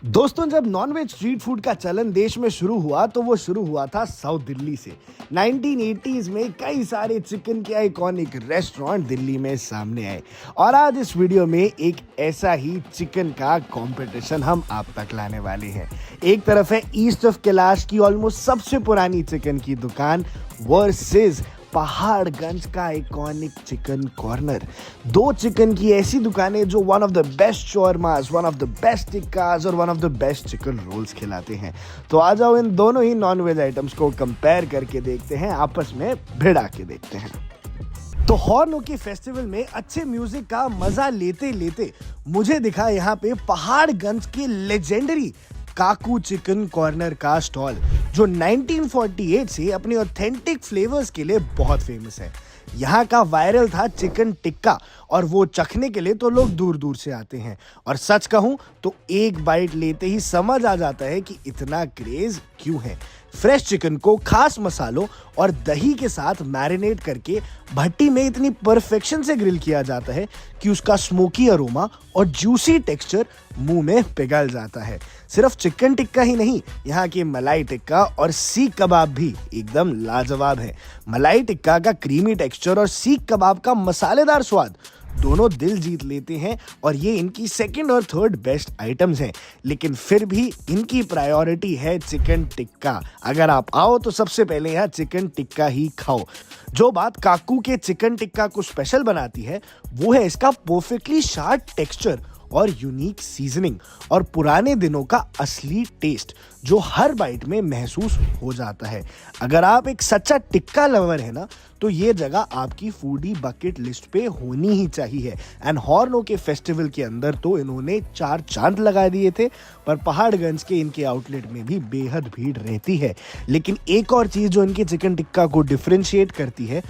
दोस्तों, जब nonveg street food का चलन देश में शुरू हुआ तो वो शुरू हुआ था साउथ दिल्ली से। 1980s में कई सारे चिकन के आइकॉनिक रेस्टोरेंट दिल्ली में सामने आए और आज इस वीडियो में एक ऐसा ही चिकन का कंपटीशन हम आप तक लाने वाले हैं। एक तरफ है ईस्ट ऑफ कैलाश की ऑलमोस्ट सबसे पुरानी चिकन की दुकान वर्सेस पहाड़गंज का आइकॉनिक चिकन कॉर्नर। दो चिकन की ऐसी दुकानें जो one of the best shawarmas, one of the best tikkas और one of the best chicken rolls खिलाते हैं। तो आ जाओ इन दोनों ही नॉनवेज आइटम्स को कंपेयर करके देखते हैं, आपस में भिड़ा के देखते हैं। तो हॉर्नो के फेस्टिवल में अच्छे म्यूजिक का मजा लेते लेते मुझे दिखा यहाँ पे पहाड़गंज के लेजेंडरी काकू चिकन कॉर्नर का स्टॉल, जो 1948 से अपने ऑथेंटिक फ्लेवर्स के लिए बहुत फेमस है। यहाँ का वायरल था चिकन टिक्का और वो चखने के लिए तो लोग दूर दूर से आते हैं। और सच कहूँ तो एक बाइट लेते ही समझ आ जाता है कि इतना क्रेज क्यों है। फ्रेश चिकन को खास मसालों और दही के साथ मैरिनेट करके भट्टी में इतनी परफेक्शन से ग्रिल किया जाता है कि उसका स्मोकी अरोमा और जूसी टेक्सचर मुंह में पिघल जाता है। सिर्फ चिकन टिक्का ही नहीं, यहाँ के मलाई टिक्का और सीख कबाब भी एकदम लाजवाब है। मलाई टिक्का का क्रीमी टेक्सचर और सीख कबाब का मसालेदार स्वाद दोनों दिल जीत लेते हैं और ये इनकी सेकंड और थर्ड बेस्ट आइटम्स हैं। लेकिन फिर भी इनकी प्रायोरिटी है चिकन टिक्का। अगर आप आओ तो सबसे पहले यहाँ चिकन टिक्का ही खाओ। जो बात काकू के चिकन टिक्का को स्पेशल बनाती है वो है इसका परफेक्टली शार्प टेक्सचर और यूनिक सीजनिंग और पुराने दिनों का असली टेस्ट जो हर बाइट में महसूस हो जाता है। अगर आप एक सच्चा टिक्का लवर है ना, तो ये जगह आपकी फूडी बकेट लिस्ट पे होनी ही चाहिए। एंड हॉर्नो के फेस्टिवल के अंदर तो इन्होंने 4 चांद लगा दिए थे, पर पहाड़गंज के इनके आउटलेट में भी बेहद भीड़ रहती है। लेकिन एक और चीज़ जो इनके चिकन टिक्का को डिफरेंशिएट करती है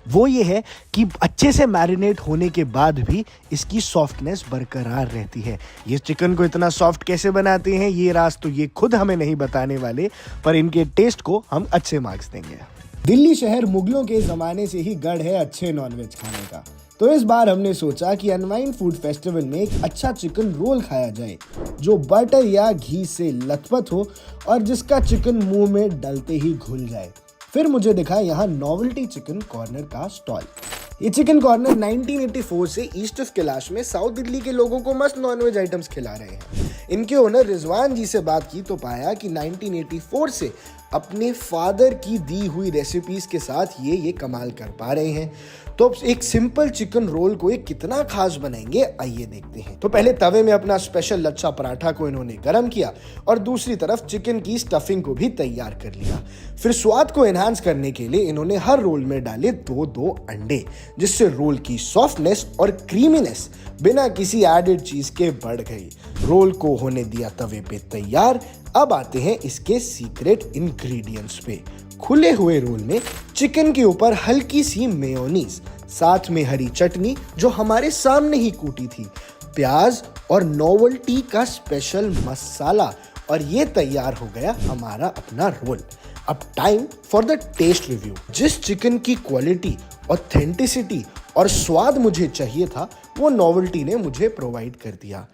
वो ये है कि अच्छे से मैरिनेट होने के बाद भी इसकी सॉफ्टनेस बरकरार रहती है। ये चिकन को इतना सॉफ्ट कैसे बनाते हैं ये राज तो ये खुद हमें नहीं बताने वाले, पर इनके टेस्ट को हम अच्छे मार्क्स देंगे। दिल्ली शहर मुगलों के ज़माने से ही गढ़ है अच्छे नॉनवेज खाने का, तो इस बार हमने सोचा कि अनवाइन फूड फेस्टिवल में एक अच्छा चिकन रोल खाया जाए जो बटर या घी से लथपथ हो और जिसका चिकन मुंह में डलते ही घुल जाए। फिर मुझे दिखा यहाँ नॉवेल्टी चिकन कॉर्नर का स्टॉल। ये चिकन कॉर्नर 1984 से ईस्ट ऑफ कैलाश में साउथ दिल्ली के लोगों को मस्त नॉनवेज आइटम्स खिला रहे हैं। इनके ओनर रिजवान जी से बात की तो पाया कि 1984 से अपने फादर की दी हुई रेसिपीज के साथ ये कमाल कर पा रहे हैं। तो एक सिंपल चिकन रोल को ये कितना खास बनाएंगे, आइए देखते हैं। तो पहले तवे में अपना स्पेशल लच्छा पराठा को इन्होंने गरम किया और दूसरी तरफ चिकन की स्टफिंग को भी तैयार कर लिया। फिर स्वाद को एनहांस करने के लिए इन्होंने हर रोल में डाले दो अंडे, जिससे रोल की सॉफ्टनेस और क्रीमीनेस बिना किसी एडेड चीज के बढ़ गई। रोल को होने दिया तवे पे तैयार। अब आते हैं इसके सीक्रेट इंग्रेडिएंट्स पे। खुले हुए रोल में चिकन के ऊपर हल्की सी मेयोनीज, साथ में हरी चटनी जो हमारे सामने ही कूटी थी, प्याज और नोवेल्टी का स्पेशल मसाला, और ये तैयार हो गया हमारा अपना रोल। अब time for the taste review. जिस चिकन की क्वालिटी, ऑथेंटिसिटी और स्वाद मुझे चाहिए था वो नोवेल्टी ने मुझे प्रोवाइड कर दिया।